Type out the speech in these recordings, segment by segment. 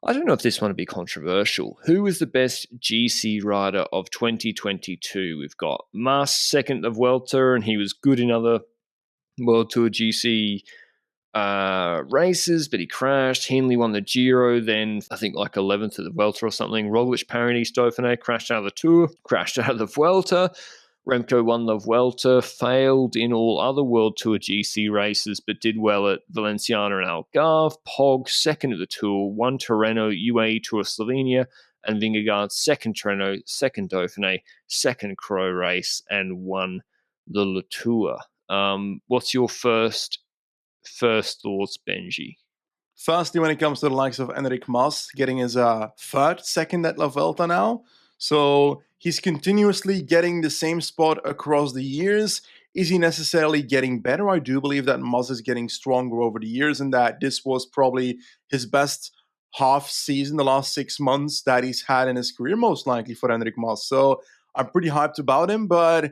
I don't know if this one would be controversial. Who was the best GC rider of 2022? We've got Mas second of Vuelta, and he was good in other World Tour GC races, but he crashed. Hindley won the Giro, then I think like 11th at the Vuelta or something. Roglic, Paris, Dauphiné, crashed out of the Tour, crashed out of the Vuelta. Remco won the Vuelta, failed in all other World Tour GC races, but did well at Valenciana and Algarve. Pog, second of the Tour, won Tirreno, UAE Tour Slovenia, and Vingegaard, second Tirreno, second Dauphiné, second Crow race, and won the Le Tour. What's your first thoughts, Benji? Firstly, when it comes to the likes of Enric Mas getting his second at La Vuelta now. So he's continuously getting the same spot across the years. Is he necessarily getting better? I do believe that Mas is getting stronger over the years and that this was probably his best half season, the last 6 months that he's had in his career, most likely for Enric Mas. So I'm pretty hyped about him, but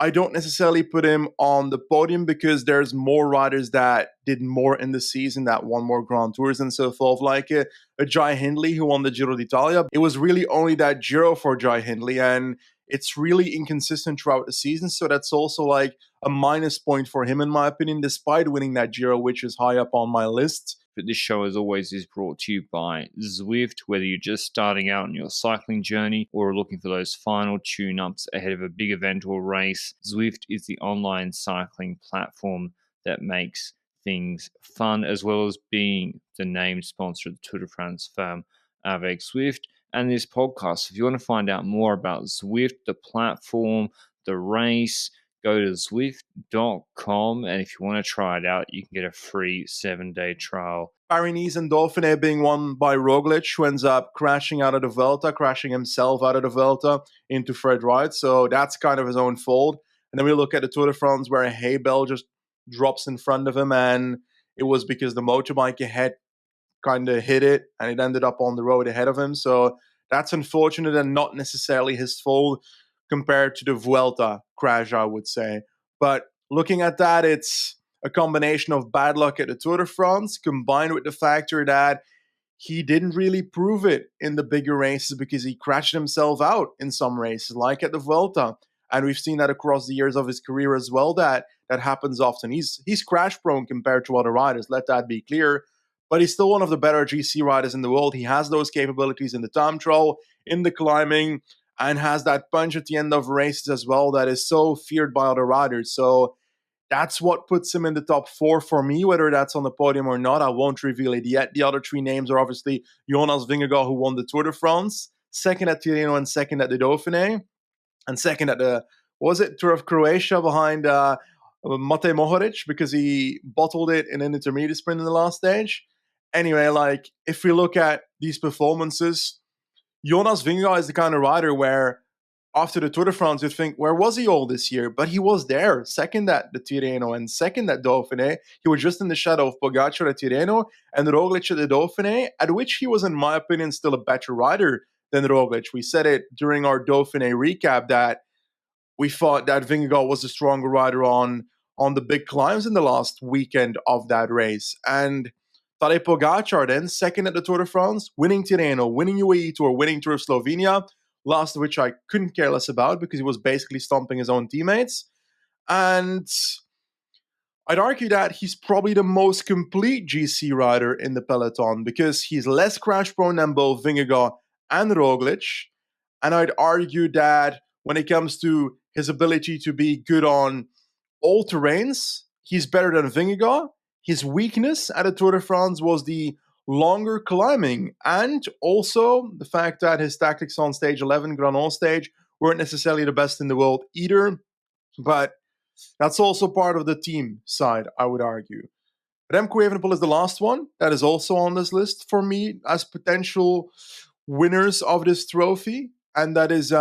I don't necessarily put him on the podium because there's more riders that did more in the season, that won more Grand Tours and so forth, like a Jai Hindley who won the Giro d'Italia. It was really only that Giro for Jai Hindley, and it's really inconsistent throughout the season, so that's also like a minus point for him, in my opinion, despite winning that Giro, which is high up on my list. But this show, as always, is brought to you by Zwift. Whether you're just starting out on your cycling journey or looking for those final tune-ups ahead of a big event or race, Zwift is the online cycling platform that makes things fun, as well as being the named sponsor of the Tour de France firm avec Zwift and this podcast. If you want to find out more about Zwift, the platform, the race, go to Zwift.com, and if you want to try it out, you can get a free 7-day trial. Paris and Dauphiné being won by Roglic, who ends up crashing out of the Vuelta, crashing himself out of the Vuelta into Fred Wright. So that's kind of his own fault. And then we look at the Tour de France where Haybel just drops in front of him, and it was because the motorbike ahead kind of hit it, and it ended up on the road ahead of him. So that's unfortunate and not necessarily his fault compared to the Vuelta crash, I would say. But looking at that, it's a combination of bad luck at the Tour de France combined with the factor that he didn't really prove it in the bigger races because he crashed himself out in some races, like at the Vuelta. And we've seen that across the years of his career as well, that happens often. He's crash prone compared to other riders, let that be clear. But he's still one of the better GC riders in the world. He has those capabilities in the time trial, in the climbing, and has that punch at the end of races as well that is so feared by other riders. So that's what puts him in the top 4 for me. Whether that's on the podium or not, I won't reveal it yet. The other 3 names are obviously Jonas Vingegaard, who won the Tour de France, second at Tirreno and second at the Dauphiné, and second at the, Tour of Croatia behind Matej Mohoric, because he bottled it in an intermediate sprint in the last stage. Anyway, like, if we look at these performances, Jonas Vingegaard is the kind of rider where after the Tour de France, you'd think, where was he all this year? But he was there, second at the Tirreno and second at Dauphiné. He was just in the shadow of Pogacar at Tirreno and Roglic at the Dauphiné, at which he was, in my opinion, still a better rider than Roglic. We said it during our Dauphiné recap that we thought that Vingegaard was the stronger rider on the big climbs in the last weekend of that race. And Tadej Pogacar then, second at the Tour de France, winning Tirreno, winning UAE Tour, winning Tour of Slovenia, last of which I couldn't care less about because he was basically stomping his own teammates. And I'd argue that he's probably the most complete GC rider in the peloton because he's less crash prone than both Vingegaard and Roglic. And I'd argue that when it comes to his ability to be good on all terrains, he's better than Vingegaard. His weakness at the Tour de France was the longer climbing, and also the fact that his tactics on stage 11, Granon stage, weren't necessarily the best in the world either. But that's also part of the team side, I would argue. Remco Evenepoel is the last one that is also on this list for me as potential winners of this trophy, and that is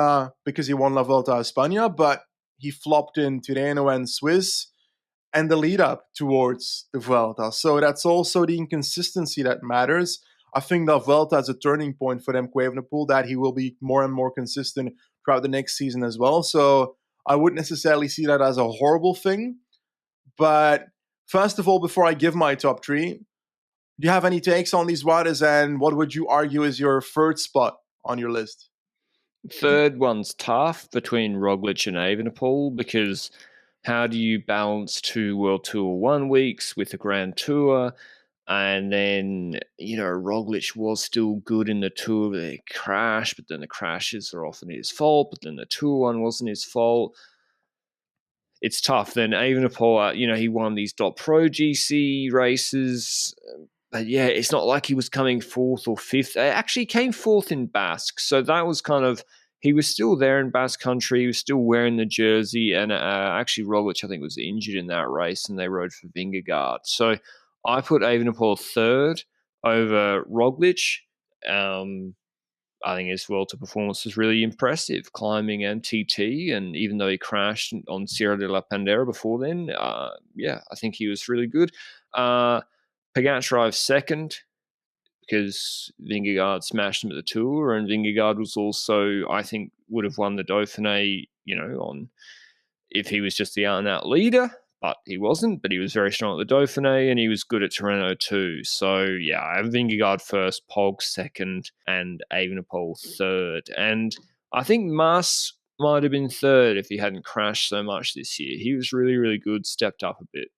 because he won La Vuelta a España, but he flopped in Tirreno and Swiss and the lead up towards the Vuelta. So that's also the inconsistency that matters. I think the Vuelta is a turning point for Remco Evenepoel, that he will be more and more consistent throughout the next season as well. So I wouldn't necessarily see that as a horrible thing. But first of all, before I give my top 3, Do you have any takes on these riders, and what would you argue is your third spot on your list? Third one's tough between Roglic and Evenepoel, because how do you balance 2 World Tour 1 weeks with the Grand Tour? And then, Roglic was still good in the Tour, but they crashed, but then the crashes are often his fault, but then the Tour one wasn't his fault. It's tough. Then Evenepoel, he won these .pro GC races. But yeah, it's not like he was coming fourth or fifth. He actually came fourth in Basque. So that was kind of, he was still there in Basque Country. He was still wearing the jersey. And actually, Roglic, I think, was injured in that race, and they rode for Vingegaard. So I put Evenepoel third over Roglic. I think his Vuelta performance was really impressive, climbing and TT. And even though he crashed on Sierra de la Pandera before then, I think he was really good. Pogačar second, because Vingegaard smashed him at the Tour, and Vingegaard was also, I think, would have won the Dauphiné, on if he was just the out-and-out leader, but he wasn't. But he was very strong at the Dauphiné, and he was good at Tirreno too. So, yeah, I have Vingegaard first, Pog second, and Evenepoel third. And I think Mas might have been third if he hadn't crashed so much this year. He was really, really good, stepped up a bit.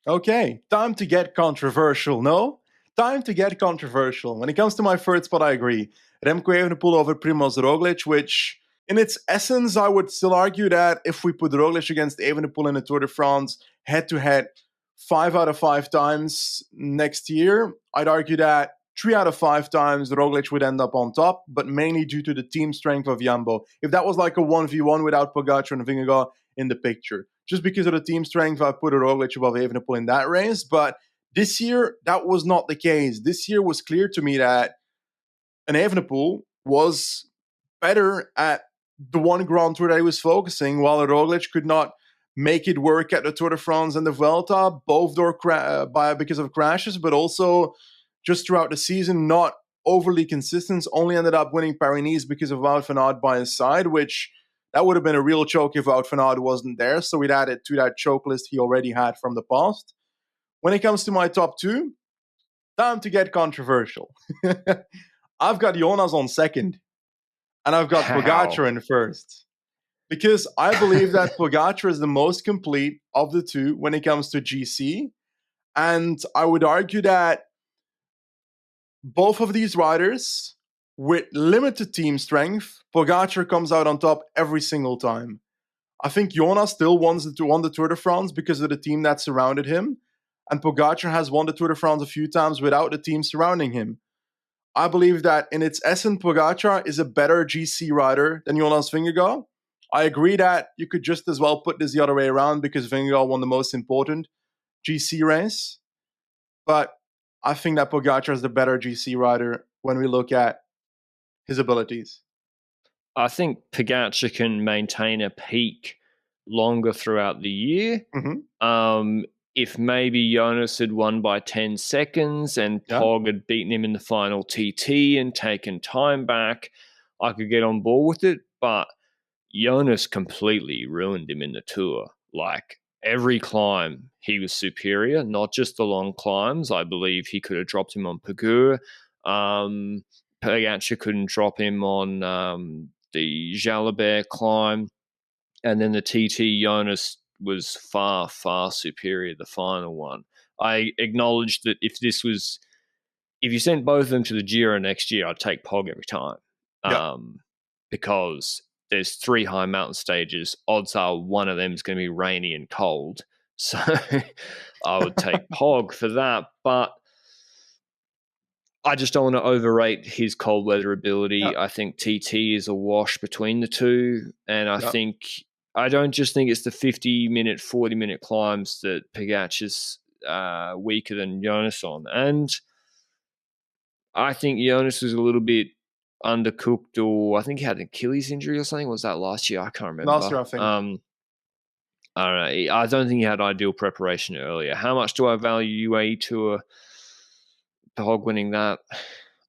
Okay, time to get controversial, no? Time to get controversial. When it comes to my third spot, I agree. Remco Evenepoel over Primoz Roglic, which in its essence, I would still argue that if we put Roglic against Evenepoel in the Tour de France head-to-head 5 out of 5 times next year, I'd argue that 3 out of 5 times Roglic would end up on top, but mainly due to the team strength of Jumbo. If that was like a 1v1 without Pogačar and Vingegaard in the picture, just because of the team strength, I put a Roglic above Evenepoel in that race. But this year, that was not the case. This year was clear to me that an Evenepoel was better at the one Grand Tour that he was focusing, while Roglic could not make it work at the Tour de France and the Vuelta, both because of crashes, but also just throughout the season, not overly consistent, only ended up winning Paris-Nice because of Wout van Aert by his side, which that would have been a real choke if Wout van Aert wasn't there. So we'd add it to that choke list he already had from the past. When it comes to my top two, time to get controversial. I've got Jonas on second, and I've got Pogačar in first. Because I believe that Pogačar is the most complete of the two when it comes to GC. And I would argue that both of these riders, with limited team strength, Pogačar comes out on top every single time. I think Jonas still won the Tour de France because of the team that surrounded him. And Pogačar has won the Tour de France a few times without the team surrounding him. I believe that in its essence, Pogačar is a better GC rider than Jonas Vingegaard. I agree that you could just as well put this the other way around because Vingegaard won the most important GC race. But I think that Pogačar is the better GC rider when we look at his abilities. I think Pogačar can maintain a peak longer throughout the year. Mm-hmm. If maybe Jonas had won by 10 seconds and Pog had beaten him in the final TT and taken time back, I could get on board with it. But Jonas completely ruined him in the Tour. Like, every climb, he was superior, not just the long climbs. I believe he could have dropped him on Pagure. Pogačar couldn't drop him on the Jalabert climb. And then the TT, Jonas was far, far superior, the final one. I acknowledge that if you sent both of them to the Giro next year, I'd take Pog every time. Because there's 3 high mountain stages. Odds are one of them is going to be rainy and cold. So I would take Pog for that. But I just don't want to overrate his cold weather ability. I think TT is a wash between the two. And I don't just think it's the 50-minute, 40-minute climbs that Pogačar's weaker than Jonas on. And I think Jonas was a little bit undercooked, or I think he had an Achilles injury or something. Was that last year? I can't remember. Last year, I think. I don't know. I don't think he had ideal preparation earlier. How much do I value UAE Tour Pog winning that?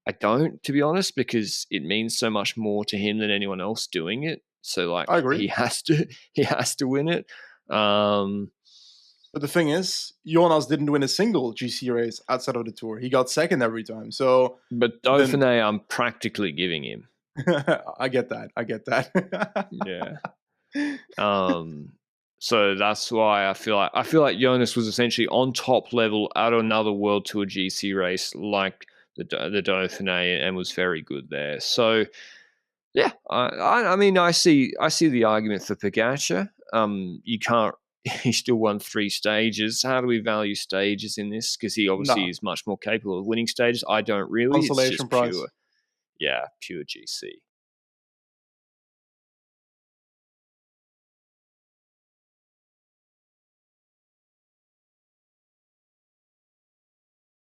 I don't, to be honest, because it means so much more to him than anyone else doing it. So, like, I agree. He has to win it. But the thing is, Jonas didn't win a single GC race outside of the Tour. He got second every time. So, but Dauphiné, I'm practically giving him. I get that. Yeah. So that's why I feel like Jonas was essentially on top level at another World Tour GC race like the Dauphiné, and was very good there. So yeah, I mean I see the argument for Pogacar. You can't. He still won 3 stages. How do we value stages in this? Because he obviously is much more capable of winning stages. I don't really. Consolation It's just prize. pure GC.